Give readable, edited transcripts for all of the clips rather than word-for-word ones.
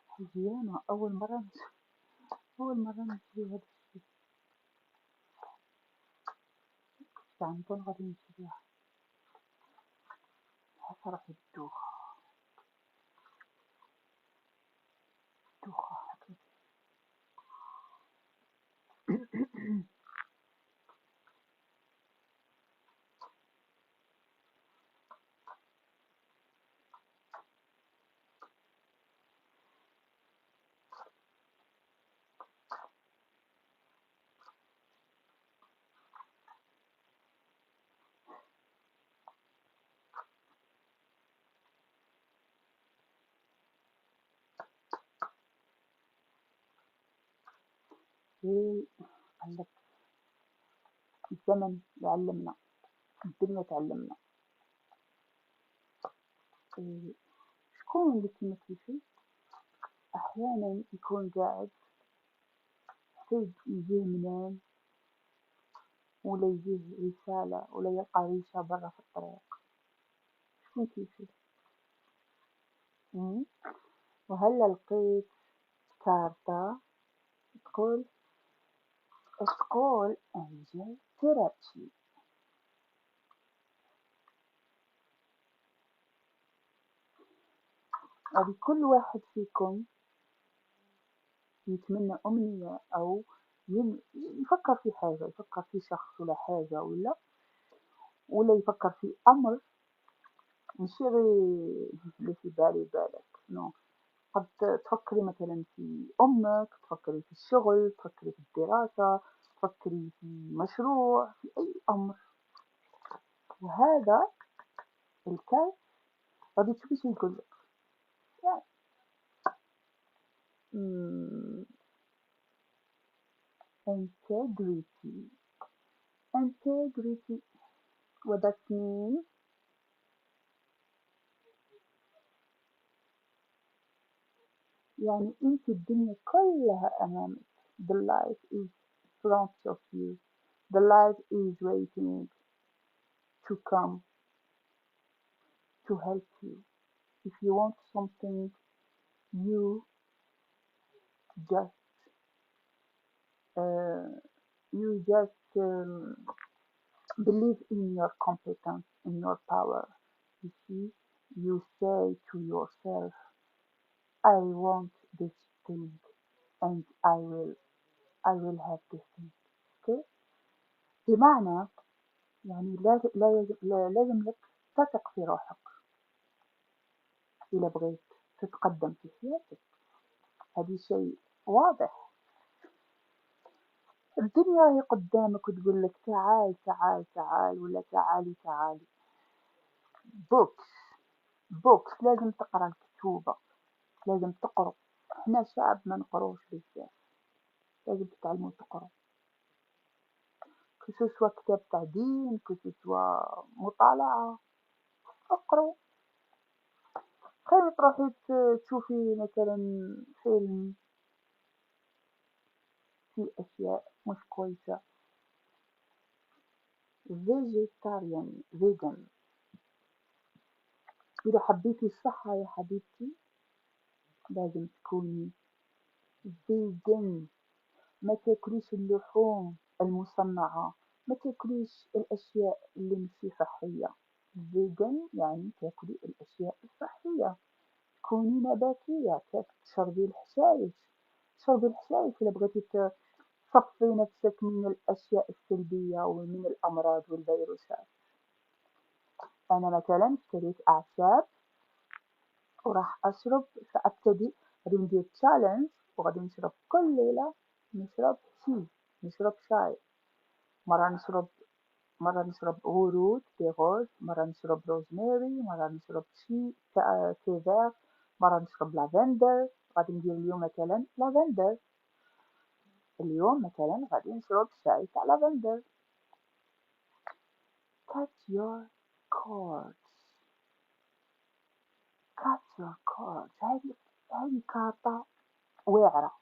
حزيانة. أول مرة نشري هذا الشي. يعني كان غادي نشريها حتى راح دوخة حكيت. إيه، قالك الزمن يعلمنا، الدنيا تعلمنا. إيه، شكون اللي كيما كيفي أحيانا يكون قاعد حتى يجيه منام ولا يجيه رسالة ولا يلقى ريشة برا في الطريق. شكون كيفي؟ مم؟ وهلا لقيت كارتة تقول أنجل تيرابي. وبكل واحد فيكم يتمنى أمنية أو يفكر في حاجة، يفكر في شخص ولا حاجة ولا يفكر في أمر ماشي غير اللي في بالك. نو، قد تفكري مثلا في أمك، تفكري في الشغل، تفكري في الدراسة، تفكري في مشروع، في أي أمر. وهذا الكارت غادي تشوفي شو يقول لك. يعني integrity. integrity. what that means يعني انت الدنيا كلها امامك. the life is in front of you. the life is waiting to come to help you. if you want something, you just uh, you just believe in your competence, in your power. You see, you say to yourself, I want this thing and I will have this thing. Okay. بمعنى يعني لازم لك تثق في روحك إذا بغيت تتقدم في حياتك. هذا شيء واضح. الدنيا هي قدامك وتقول لك تعال تعال تعال ولا تعالي تعالي. بوكس بوكس لازم تقرا الكتوبة، لازم تقرا. احنا شعب ما نقروش بزاف، لازم تتعلموا تقروا. كسوا كتاب تاع دين، كسوا مطالعة، اقروا. خير تروحي تشوفي مثلا فيلم فيه أشياء مش كويسة. فيجيتاريان فيجن. إذا حبيتي الصحة يا حبيبتي لازم تكوني فيجن. ما تاكليش اللحوم المصنعة، ما تاكليش الأشياء اللي مش صحية. فيجن يعني تاكلي الأشياء الصحية. كوني نباتية، تشربي الحشائش. تشربي الحشائش إذا بغيتي تصفي نفسك من الأشياء السلبية ومن الأمراض والفيروسات. أنا مثلا اشتريت أعشاب وراح أشرب. سأبتدي غادي ندير تشالنج وغادي نشرب كل ليلة. نشرب نشرب شاي. مرة نشرب ورود دي غوز، مرة نشرب روزماري، مرة نشرب تي فير، مرة نشرب لافندر. غادي ندير اليوم مثلا لافندر. اليوم مثلا غادي نشرب شاي تاع لافندر. cut your cords. cut your cords. هذه كارطة واعرة،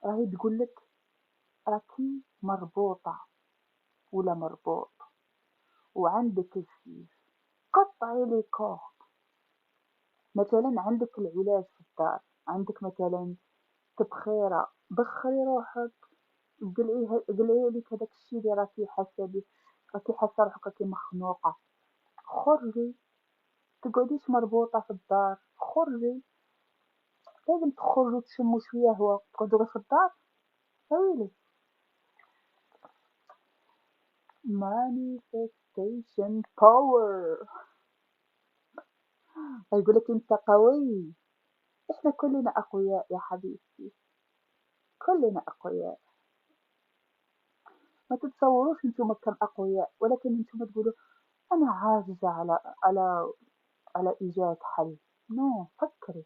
راهي تقولك راكي مربوطة ولا مربوط وعندك الفيس، قطعي لي كور. مثلا عندك العلاج في الدار، عندك مثلا تبخيرة، بخري روحك، قلعي لك هداك الشي اللي راكي حاسة به، راكي حاسة روحك راكي مخنوقة، خرجي، تقعديش مربوطة في الدار، خرجي، لازم تخرجوا تشموا شوية هوا، تقعدوا غير في الدار، ويلي. manifestation power. يقولك انت قوي، احنا كلنا اقوياء يا حبيبتي، كلنا اقوياء. ما تتصوروش انتم كم اقوياء، ولكن انتم تقولوا انا عاجزة على ايجاد حل. نو، فكري،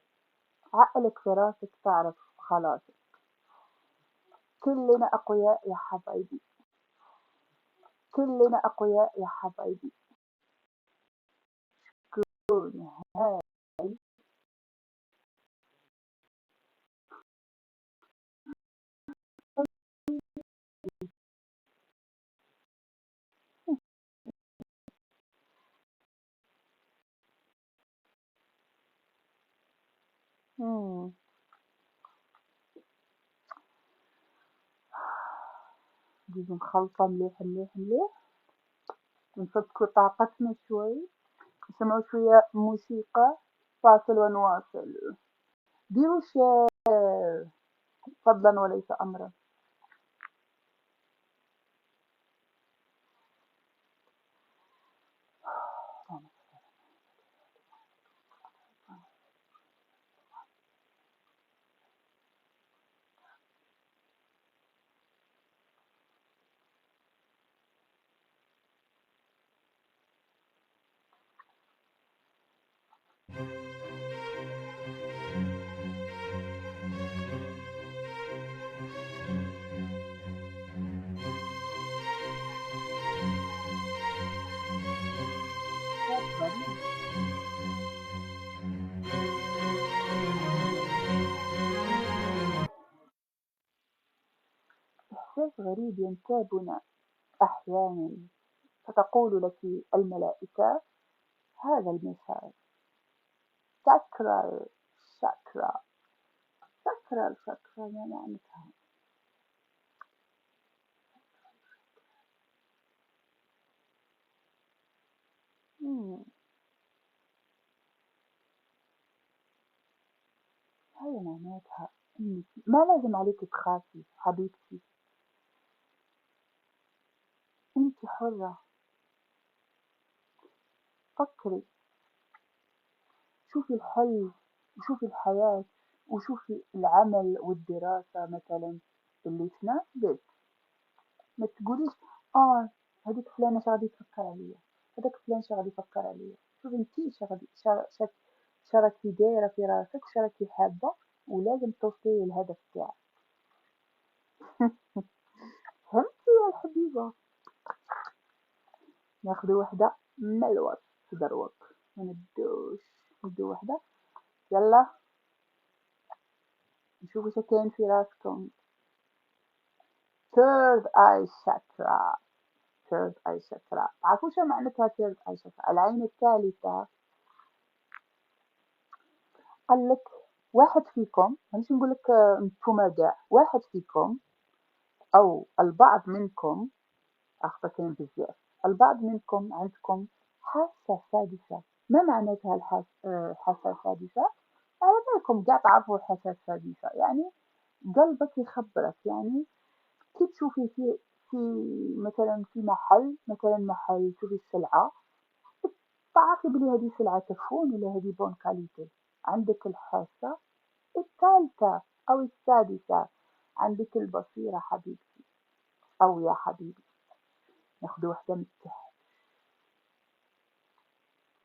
عقلك في راسك تعرف خلاص. كلنا اقوياء يا حبايبي، كلنا اقوياء يا حبايبي. كون هاي. مم. نجي مخلطة مليح مليح مليح، نفكوا طاقتنا شوي، نسمعوا شوية موسيقى، فاصل ونواصل. ديروا شير فضلا وليس أمرا. إحساس غريب ينتابنا أحيانا، فتقول لك الملائكة هذا المثال: تكرر شكرا. تكرر شكرا ما معناتها؟ مم، هي معناتها إنك ما لازم عليك تخافي حبيبتي، أنت حرة. فكري، شوفي الحل، وشوفي الحياة، وشوفي العمل والدراسة مثلا اللي تناسبك. ما تقوليش اه هذيك فلانة شغادي تفكر عليا، هذاك فلان شغادي يفكر عليا. شوفي انتي شراكي دايرة في راسك، وشراكي حابة، ولازم توصلي للهدف تاعك. فهمتي يا الحبيبة؟ ناخدو وحدة من الوقت دروك، ما ندو وحدة. يلا نشوفو شا كاين في راسكم. third eye chakra. third eye chakra، عارفو شو معناتها third eye chakra؟ العين الثالثة. قال لك واحد فيكم، مانيش نقول لك انتوما كاع، واحد فيكم او البعض منكم، اخطا كاين بزاف، البعض منكم عندكم حاسة سادسة. ما معناتها الحاسة السادسة؟ على بالكم كاع تعرفوا الحاسة السادسة، يعني قلبك يخبرك، يعني كي تشوفي في مثلا في محل، مثلا محل تشوفي السلعة، تعرفي بلي هذه سلعة تفون ولا هذه بون كاليتي. عندك الحاسة الثالثة أو السادسة، عندك البصيرة حبيبتي أو يا حبيبي. ناخدو واحدة من التحت.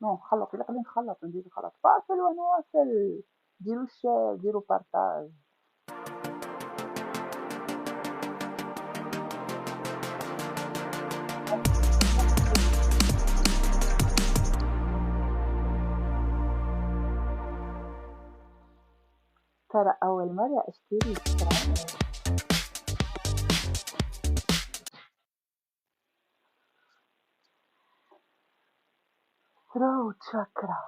نو خلط، لا خلينا نخلط، نديرو خلط، فاصل ونواصل. ديرو شير، ديرو بارتاج. ترى أول مرة أشتري شكرا. throat chakra.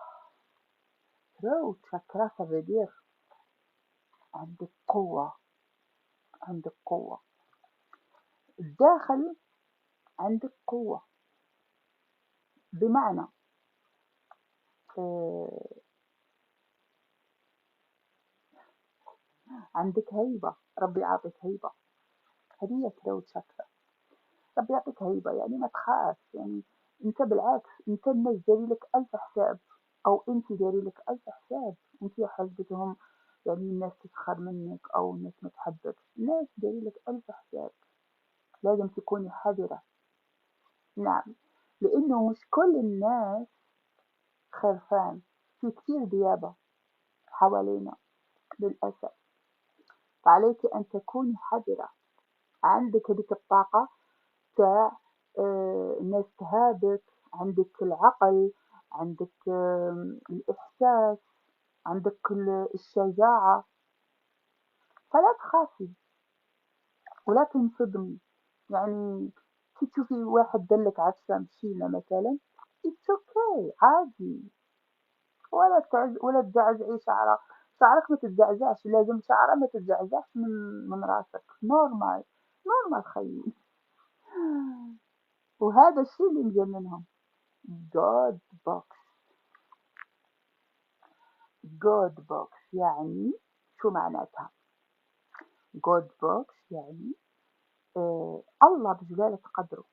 throat chakra ça veut dire عندك قوة، عندك قوة الداخل، عندك قوة. بمعنى آه، عندك هيبة، ربي يعطيك هيبة. هذه هي throat chakra. ربي يعطيك هيبة، يعني ما تخاف، يعني انت بالعكس، انت الناس داري لك ألف حساب، او انت داري لك ألف حساب، انت حسبتهم يعني الناس تسخر منك او الناس ما تحبكش، الناس داري لك ألف حساب. لازم تكوني حذرة. نعم، لانه مش كل الناس خرفان، في كتير ديابة حوالينا للأسف. فعليك أن تكوني حذرة، عندك هذيك الطاقة تاع الناس تهابك، عندك العقل، عندك الإحساس، عندك الشجاعة. فلا تخافي ولا تنصدمي. يعني كي تشوفي واحد دلك عفسة مشينا مثلا، it's okay عادي. ولا تزعزعي شعرة، شعرك ما تتزعزعش، لازم شعرة ما تتزعزعش من راسك، نورمال، نورمال خيي. وهذا الشيء اللي مجننهم. God box. God box يعني شو معناتها؟ God box يعني الله بجلالة قدره،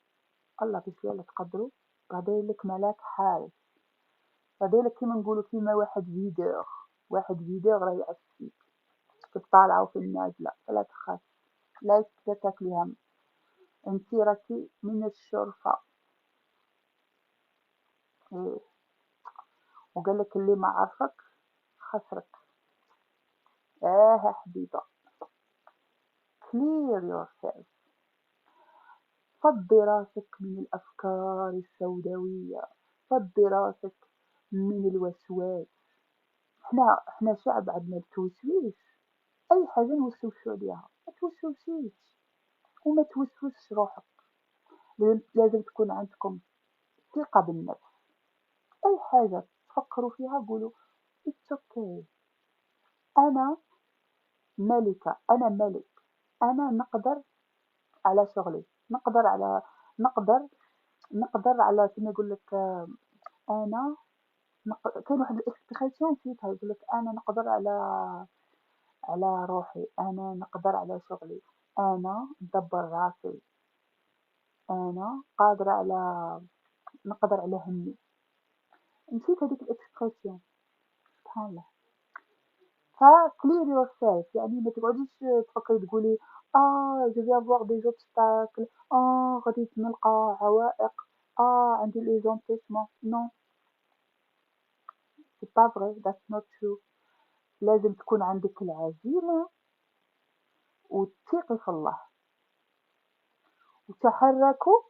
الله بجلالة قدره بعدين لك ملاك حارس. بعدين لك كيما نقولوا كيما واحد فيدور، واحد فيدور راه يعس فيك في الطالعة وفي النازلة. فلا تخاف، لا تاكلي هم، انتي راكي من الشرفة. إيه. وقال لك اللي ما عرفك خسرك. حبيبة، clear yourself. فضي راسك من الأفكار السوداوية، فضي راسك من الوسواس. احنا شعب عندنا التوسويس، أي حاجة نوسوسو عليها. ما توسوسيش وما توسوسش روحك. لازم تكون عندكم ثقة بالنفس. أي حاجة تفكروا فيها قولوا it's okay. أنا ملكة، أنا ملك، أنا نقدر على شغلي، نقدر نقدر على كيما يقول لك أنا كاين واحد الاكسبريسيون نسيتها، يقول لك أنا نقدر على روحي، أنا نقدر على شغلي، أنا ندبر راسي، أنا قادرة نقدر على همي. نسيت هذيك الاكسبريسيون، سبحان الله. فclear yourself، يعني ما تقعديش تفكري تقولي je vais avoir des obstacles، غادي نلقى عوائق، عندي les empêchements. non c'est pas vrai، that's not true. لازم تكون عندك العزيمة وتثقي في الله، وتحركوا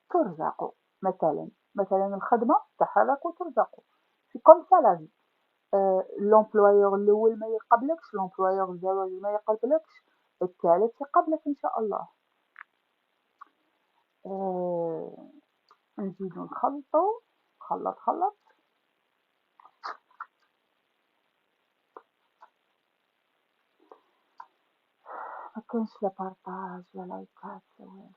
ترزقوا. مثلا الخدمة تحركوا ترزقوا. c'est comme ça la vie. الامبلويور الاول ما يقبلكش، الامبلويور الزواج ما يقبلكش، الثالث يقبلك ان شاء الله. آه، نزيدو نخلطو، خلط خلط. ما كانش لا بارطاج لا لايكات لا والو.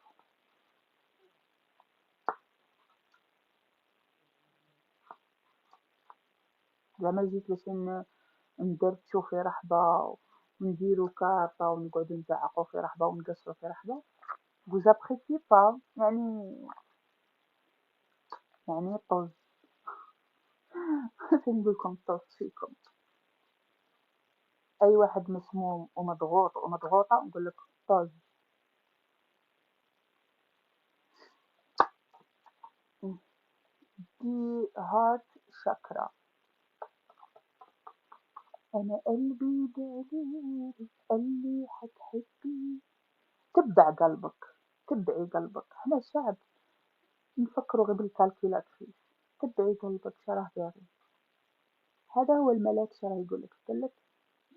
زعما جيت باش ندرتشو في رحبة ونديرو كارطة ونقعدو نزعقو في رحبة ونقصرو في رحبة، vous appréciez pas، يعني طز. نقولكم طز فيكم. أي واحد مسموم ومضغوط ومضغوطة نقولك طز. دي هارت شاكرا. أنا قلبي دليل قالي حتحبي. تبع قلبك، تبعي قلبك. احنا شعب نفكروا غير بالكالكولاتريس. تبعي قلبك شراه باغي. هذا هو الملاك شراه يقولك، قالك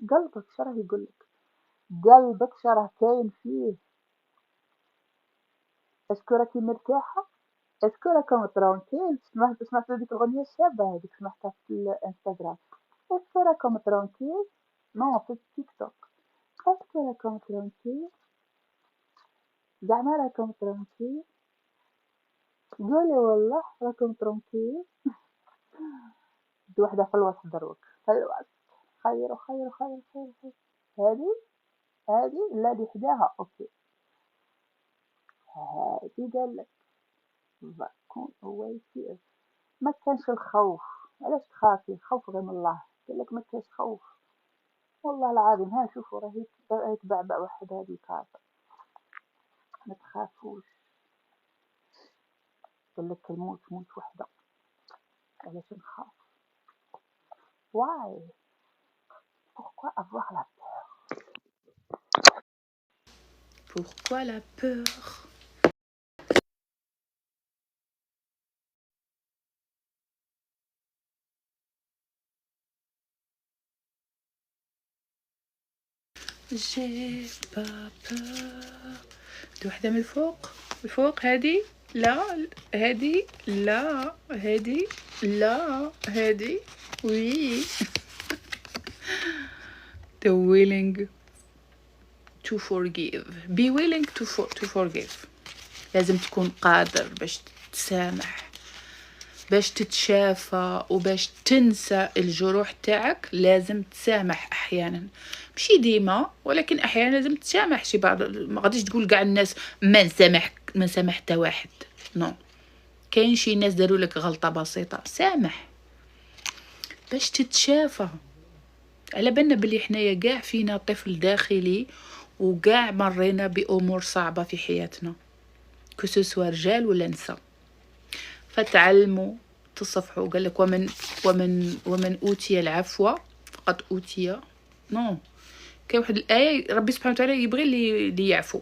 قلبك شراه يقولك، قلبك شراه كاين فيه. اسكو راكي مرتاحة، اسكو راكم ترونكيل. سمعت هذيك الأغنية الشابة هذيك سمعتها في الانستغرام. اسكو راكم ترونكيل، نو في التيك توك. اسكو راكم ترونكيل، زعما راكم ترونكيل، قولي والله راكم ترونكيل. دي وحدة في الوسط دروك، في الوسط. خير خير خير خير خير. هذه لا دي حداها اوكي. هذه قالك كون اويسي، ما كانش الخوف. علاش تخافي؟ الخوف غير من الله. قالك ما كانش خوف، والله العظيم. ها شوفوا راهي تبعبع واحد هذه كارطة. ما تخافوش. قالك الموت موت وحدة، علاش نخاف؟ واي pourquoi avoir la peur. Pourquoi la peur? J'ai pas peur. دي واحدة من الفوق. الفوق هادي لا، هادي لا، هادي لا، هادي وي. The willing to forgive. Be willing to forgive. لازم تكون قادر باش تسامح، باش تتشافى وباش تنسى الجروح تاعك. لازم تسامح احيانا، ماشي ديما، ولكن احيانا لازم تسامح. شي بعض ما غاديش تقول كاع الناس ما سامح حتى واحد، نو. كاين شي ناس داروا لك غلطه بسيطه، سامح باش تتشافى. على بالنا بلي حنايا كاع فينا طفل داخلي، وكاع مرينا بامور صعبه في حياتنا، كسوسوا رجال ولا نساء. فتعلموا تصفحوا. قال لك ومن اوتي العفو فقد اوتي، نو. كاين واحد الايه ربي سبحانه وتعالى يبغي اللي يعفو.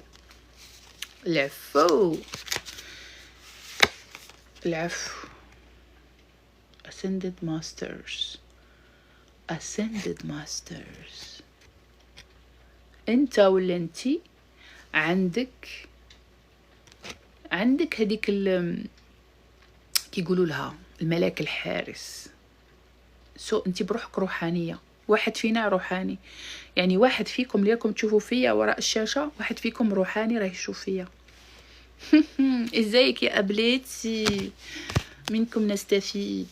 العفو العفو. ascended masters. انت ولا انتي عندك هذيك كيقولوا لها الملاك الحارس. انت بروحك روحانيه. واحد فينا روحاني، يعني واحد فيكم اللي راكم تشوفوا فيا وراء الشاشه، واحد فيكم روحاني راه يشوف فيا. ازيك يا ابليتي؟ منكم نستفيد.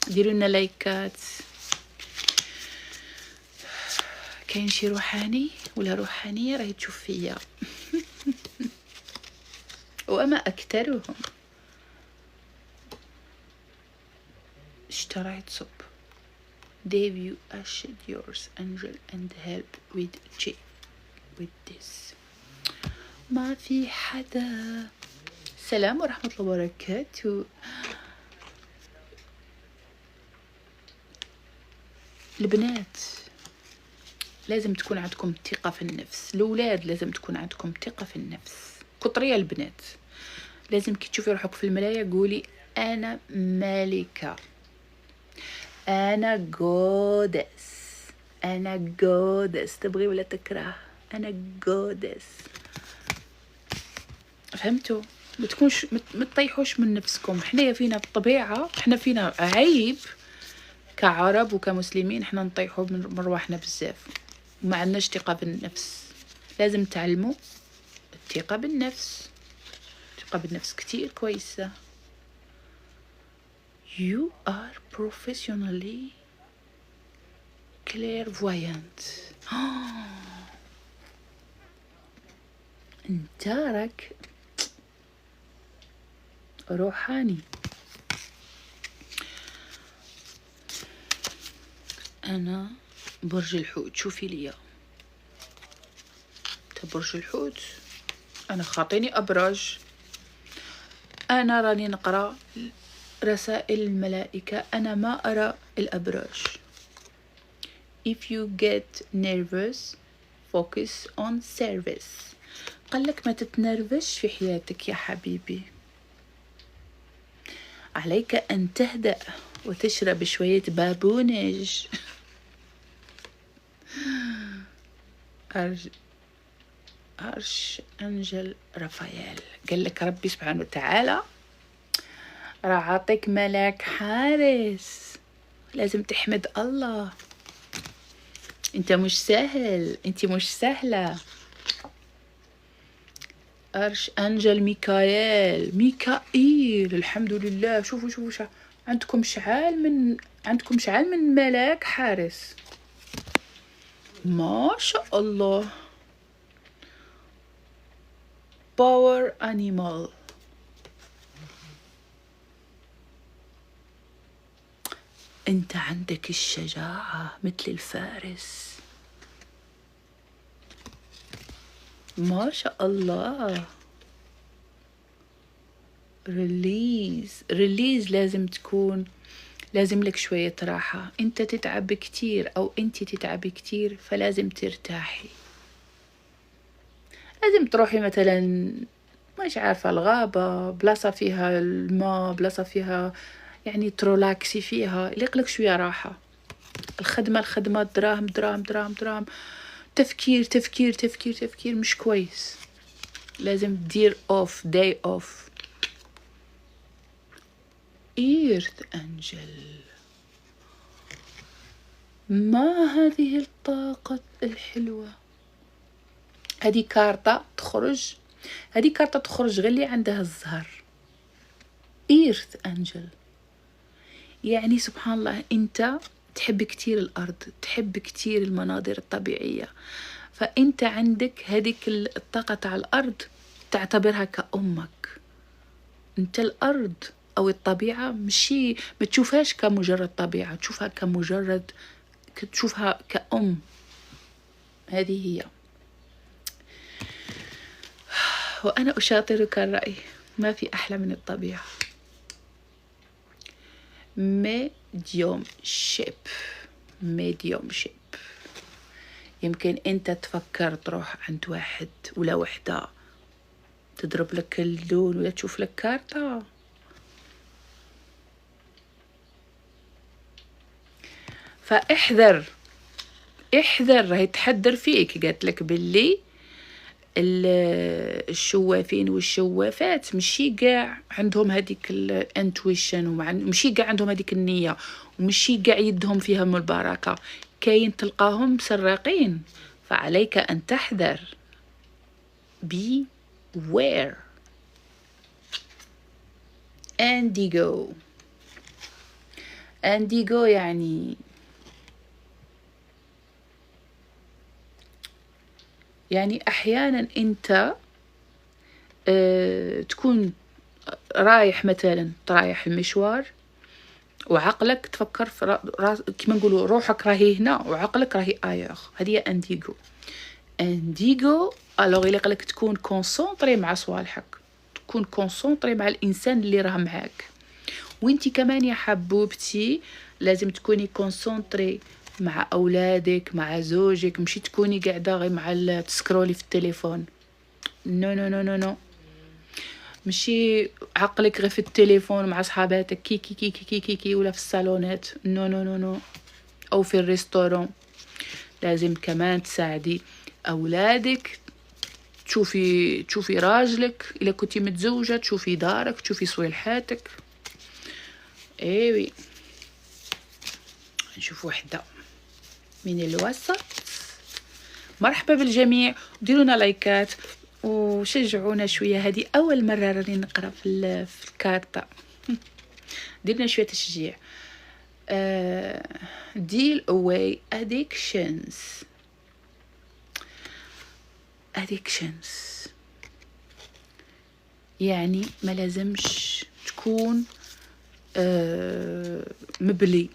ديروا لنا لايكات. كاين شي روحاني ولا روحانيه راه تشوف فيا. واما اكثرهم اشتريت صب. Dave, you assured yours angel and help with this. ما في حدا. السلام ورحمة الله وبركاته. البنات لازم تكون عندكم ثقة في النفس. الأولاد لازم تكون عندكم ثقة في النفس. كطرية البنات لازم كي تشوفي روحك في المراية قولي أنا ملكة، أنا جودس. تبغي ولا تكره، أنا جودس. فهمتوا؟ ما تكونش ما تطيحوش من نفسكم. حنايا فينا الطبيعة، حنا فينا عيب كعرب وكمسلمين، حنا نطيحوا من رواحنا بزاف وما عندناش ثقة بالنفس. لازم تعلموا الثقة بالنفس. الثقة بالنفس كتير كويسة. You are professionally clairvoyant. انت راك روحاني. انا برج الحوت. شوفي ليا انت برج الحوت، انا خاطيني ابراج. انا راني نقرا رسائل الملائكة، انا ما ارى الابراج. If you get nervous focus on service. قالك ما تتنرفزش في حياتك يا حبيبي. عليك أن تهدأ وتشرب شوية بابونج. أرش أنجل رافائيل قال لك ربي سبحانه وتعالى راه عاطيك ملاك حارس، لازم تحمد الله. انت مش سهل، انت مش سهلة. أرش أنجل ميكائيل الحمد لله. شوفوا عندكم شعال من ملاك حارس، ما شاء الله. باور أنيمال، انت عندك الشجاعة مثل الفارس، ما شاء الله. ريليز لازم لك شوية راحة. انت تتعب كتير او انت تتعبي كتير، فلازم ترتاحي. لازم تروحي مثلا مش عارفة الغابة، بلاصة فيها الماء، بلاصة فيها يعني ترولاكسي فيها، يليقلك شوية راحة. الخدمة دراهم. تفكير مش كويس. لازم تدير داي اوف. إيرث أنجل، ما هذه الطاقة الحلوة؟ هذه كارطة تخرج غير اللي عندها الزهر. إيرث أنجل يعني سبحان الله، أنت تحب كتير الأرض، تحب كتير المناظر الطبيعية، فأنت عندك هذيك الطاقة تاع الأرض، تعتبرها كأمك. أنت الأرض أو الطبيعة مشي ما تشوفهاش كمجرد طبيعة، تشوفها كأم. هذه هي. وأنا أشاطرك الرأي، ما في أحلى من الطبيعة. ميديوم شيب. يمكن أنت تفكر تروح عند واحد ولا وحدة تضرب لك اللون ولا تشوف لك كارطة. فاحذر، راهي تحذر فيك. قالت لك باللي الشوافين والشوافات مشي قاع عندهم هذيك الانتويشن، مشي قاع عندهم هذيك النية، ومشي قاع يدهم فيها من البركة. كاين تلقاهم سراقين، فعليك أن تحذر. beware. انديجو يعني أحيانا أنت تكون رايح مثلا المشوار، وعقلك تفكر في كما نقولوا روحك راهي هنا وعقلك راهي ايغ. هذه انديجو الوغ يليق لك تكون كونسونطري مع صوالحك، تكون كونسونطري مع الانسان اللي راه معاك. وانتي كمان يا حبوبتي لازم تكوني كونسونطري مع اولادك، مع زوجك، مشي تكوني قاعده غير مع تسكرولي في التليفون. نو مشي عقلك غير في التليفون مع صحاباتك كي كي كي كي كي كي ولا في الصالونات. نو او في الريستورون. لازم كمان تساعدي اولادك، تشوفي راجلك الا كنتي متزوجه، تشوفي دارك، تشوفي صويلحاتك. ايوي. نشوف وحده من الوسط. مرحبا بالجميع، ديرونا لايكات وشجعونا شويه. هذه اول مره راني نقرا في الكارطه. ديرنا شويه تشجيع. deal away addictions. يعني ما لازمش تكون مبلي.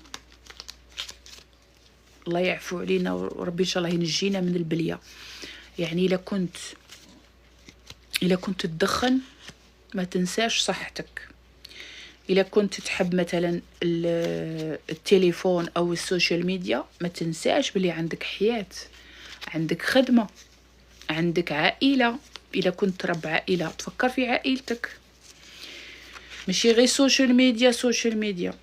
الله يعفو علينا وربي ان شاء الله ينجينا من البليه. يعني الا كنت تدخن ما تنساش صحتك. الا كنت تحب مثلا التليفون او السوشيال ميديا، ما تنساش بلي عندك حياة، عندك خدمة، عندك عائلة. الا كنت رب عائلة تفكر في عائلتك، ماشي غير سوشيال ميديا.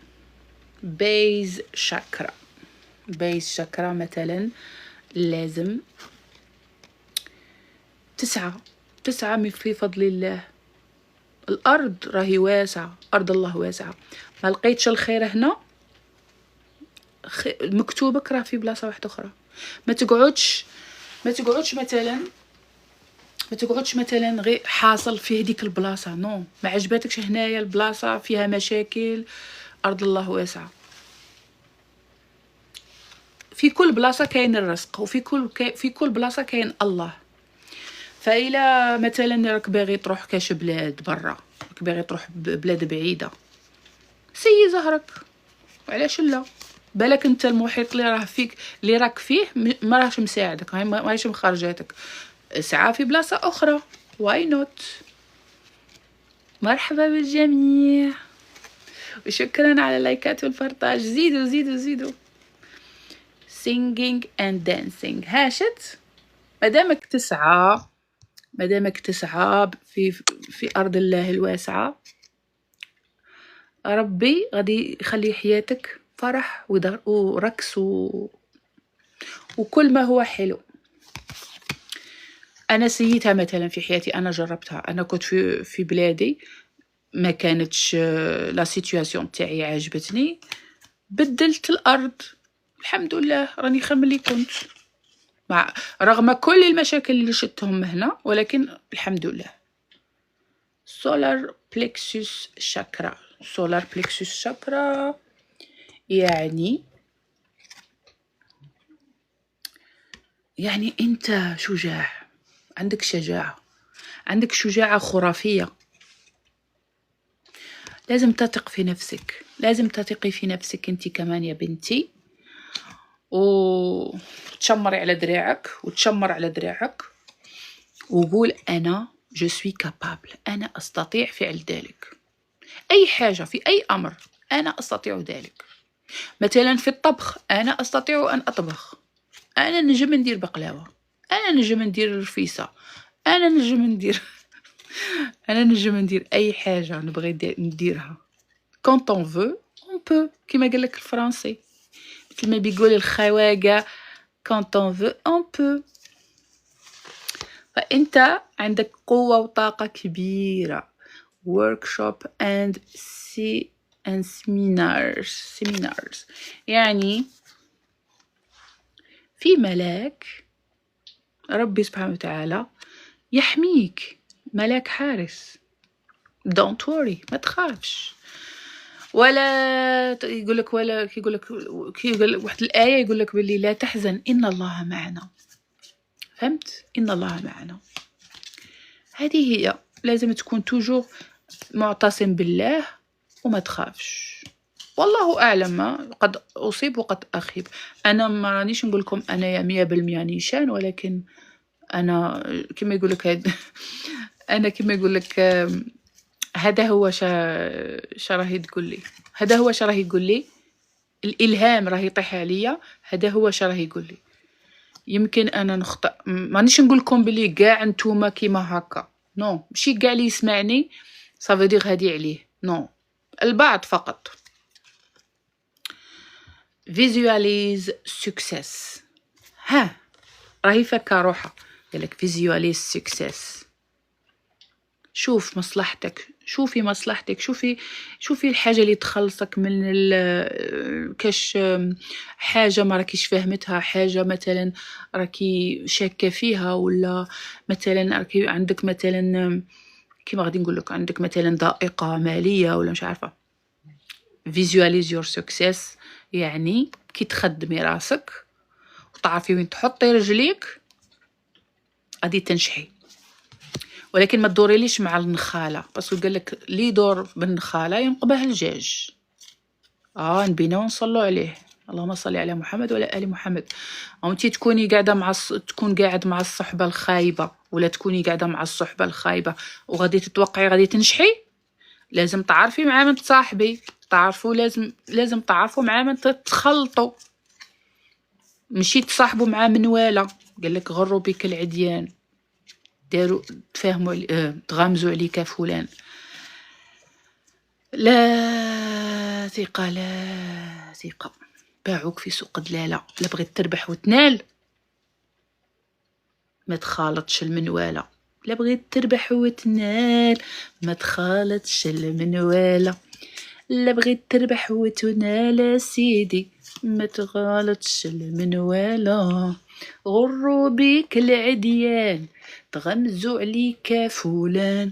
بيز شاكرا مثلا لازم تسعة من في فضل الله. الأرض راهي واسعة، أرض الله واسعة. ما لقيتش الخير هنا، مكتوبك راه في بلاصة واحدة أخرى. ما تقعدش مثلا غير حاصل في هذيك البلاصة. نو، ما عجبتكش هنايا البلاصة فيها مشاكل، أرض الله واسعة. في كل بلاصة كاين الرزق، في كل بلاصة كاين الله. فإلا مثلا راك باغي تروح كاش بلاد برا، راك باغي تروح بلاد بعيدة، سيي زهرك، وعلاش لا؟ بالك انت المحيط اللي راه فيك، اللي راك فيه ما راهش مساعدك، ما راهش مخرجاتك. اسعى في بلاصة أخرى، واي نوت. مرحبا بالجميع، وشكرا على اللايكات والبرتاج. زيدوا زيدوا زيدوا. singing and dancing. هاشت مادامك تسعى في أرض الله الواسعة، ربي غادي يخلي حياتك فرح ورقص وكل ما هو حلو. أنا سيتها مثلا في حياتي، أنا جربتها. أنا كنت في بلادي، ما كانتش لا سيتوياسيون تاعي عجبتني، بدلت الأرض. الحمد لله راني خير ملي كنت، رغم كل المشاكل اللي شفتهم هنا، ولكن الحمد لله. سولار بلكسوس شاكرا. سولار بلكسوس شاكرا يعني انت شجاع، عندك شجاعة، عندك شجاعة خرافية. لازم تثق في نفسك، لازم تثقي في نفسك انت كمان يا بنتي، وتشمري على دراعك وتشمر على دراعك وقول أنا je suis capable، أنا أستطيع فعل ذلك. أي حاجة في أي أمر أنا أستطيع ذلك. مثلا في الطبخ، أنا أستطيع أن أطبخ، أنا نجم ندير بقلاوة، أنا نجم ندير رفيسة، أنا نجم ندير أي حاجة نبغي نديرها. quand on veut on peut، كما قالك الفرنسي، مثل ما بيقول الخواجة quand on veut on peut. فأنت عندك قوة وطاقة كبيرة. workshop and seminars يعني في ملاك، ربي سبحانه وتعالى يحميك، ملاك حارس. don't worry، ما تخافش. ولا يقولك، ولا كيقولك واحد الآية يقولك باللي لا تحزن إن الله معنا. فهمت؟ إن الله معنا. هذه هي، لازم تكون توجور معتصم بالله وما تخافش. والله أعلم، قد أصيب وقد أخيب. أنا ما رانيش نقول لكم أنا يا 100% نيشان، ولكن أنا كما يقولك أنا كما يقولك هذا هو راهي تقول لي، هذا هو راهي يقول لي. الإلهام راهي يطيح عليا، هذا هو راهي يقول لي. يمكن أنا نخطأ، مانيش نقول لكم بلي كاع نتوما كيما هكا، نو، ماشي كاع اللي يسمعني صافي دير هادي عليه، نو، البعض فقط. visualize success. ها راهي فكا روحها، قالك visualize success. شوف مصلحتك، شوفي مصلحتك، شوفي الحاجة اللي تخلصك من كاش حاجة ما راكيش فاهمتها، حاجة مثلا راكي شاكة فيها، ولا مثلا راكي عندك مثلا كيما غادي نقول لك عندك مثلا ضائقة مالية ولا مش عارفة. visualize your success يعني كي تخدمي راسك وتعرفي وين تحطي رجليك غادي تنجحي. ولكن ما تدوريليش مع النخاله، باسكو قالك لي دور بالنخاله ينقبه الجاج. نبينا ونصلوا عليه، اللهم صل على محمد وعلى ال محمد. انتي تكوني قاعده تكون قاعد مع الصحبه الخايبه، ولا تكوني قاعده مع الصحبه الخايبه وغادي تتوقعي غادي تنجحي، لازم تعرفي مع من تصاحبي، تعرفوا لازم تعرفوا مع من تتخلطوا، ماشي تصاحبوا مع منواله. قالك غروا بك العديان، داروا تفاهموا تغامزوا عليك فلان. لا ثقة، لا ثقة. باعوك في سوق دلالة، لا بغيت تربح وتنال ما تخالطش المنوالة. لا بغيت تربح وتنال ما تخالطش المنواله، لا بغيت تربح وتنال سيدي ما تغالطش المنواله، غروا بيك العديان تغمزوا عليك فلان،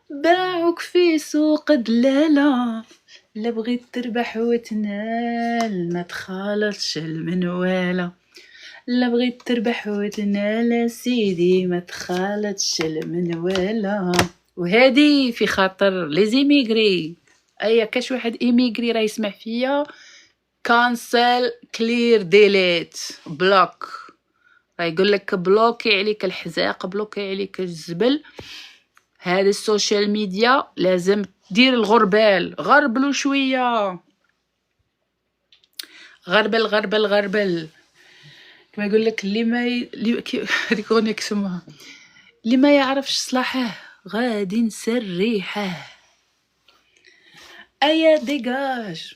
باعوك في سوق دلالة، لا بغيت تربح وتنال ما تخالطش المنواله، لا بغيت تربح وتنال سيدي ما تخالطش المنواله. وهادي في خاطر لي زيميغري، ايا كاش واحد ايميغري راه يسمع فيا، كانسل كلير ديليت بلوك، راه يقول لك بلوكي عليك الحزاق، بلوكي عليك الزبل، هذه السوشيال ميديا لازم دير الغربال، غربلوا شويه، غربل غربل غربل، كما يقول لك اللي ما هذيك اغنيه كسمها، اللي ما يعرفش صلاحه غادي نسريحه، ايا ديغاج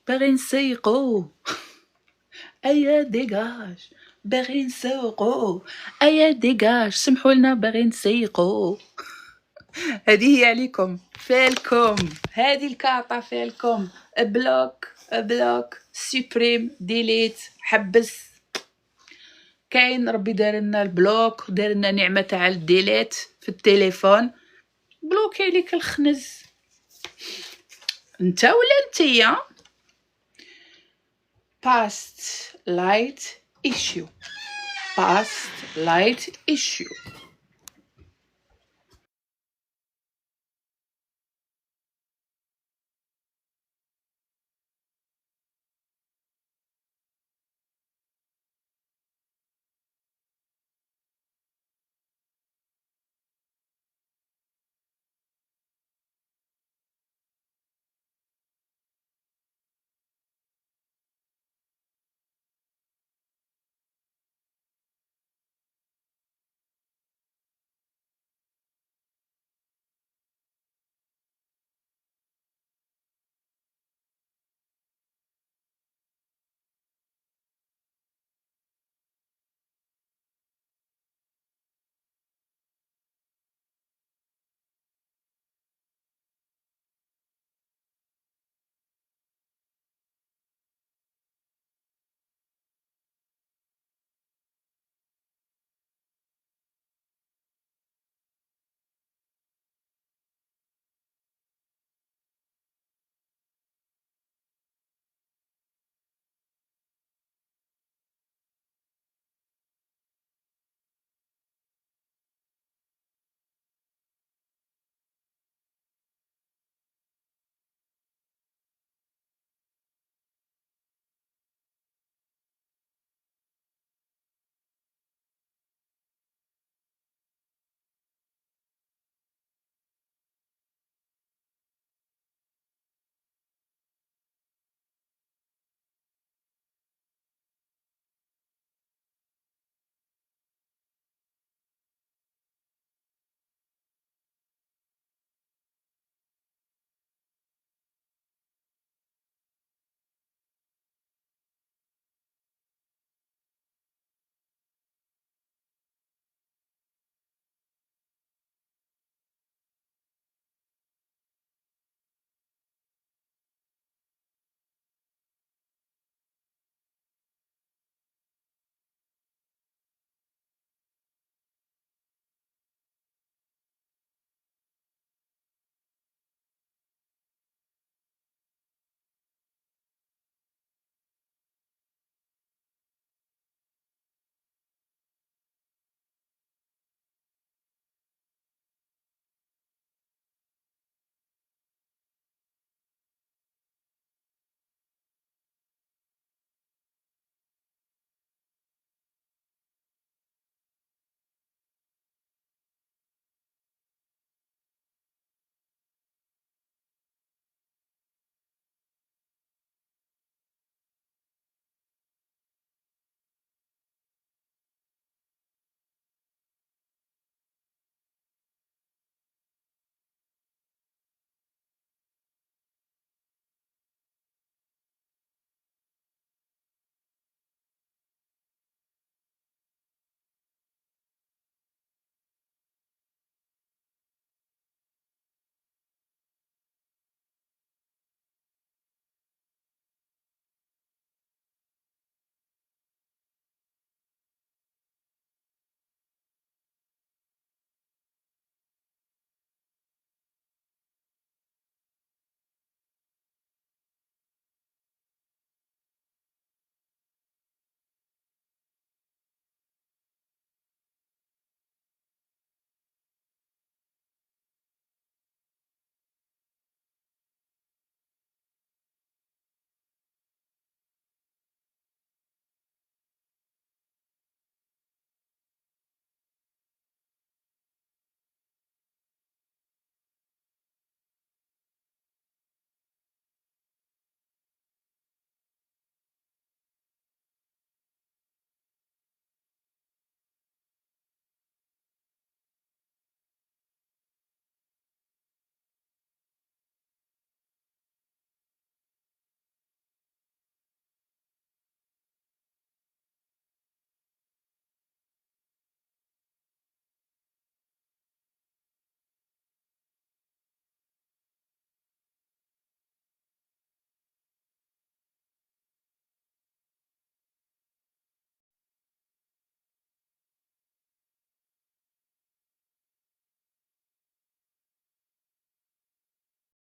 باغي نسيقو، ايا ديغاج باغي نسوقو، ايا ديغاج سمحوا لنا باغي نسيقو. هذه هي عليكم فالكم، هذه الكارطه فالكم، بلوك بلوك سوبريم ديليت حبس. كاين ربي دار لنا البلوك، دار لنا نعمه تاع الديليت في التليفون، بلوكي عليك الخنز انت ولا انتيا. past light issue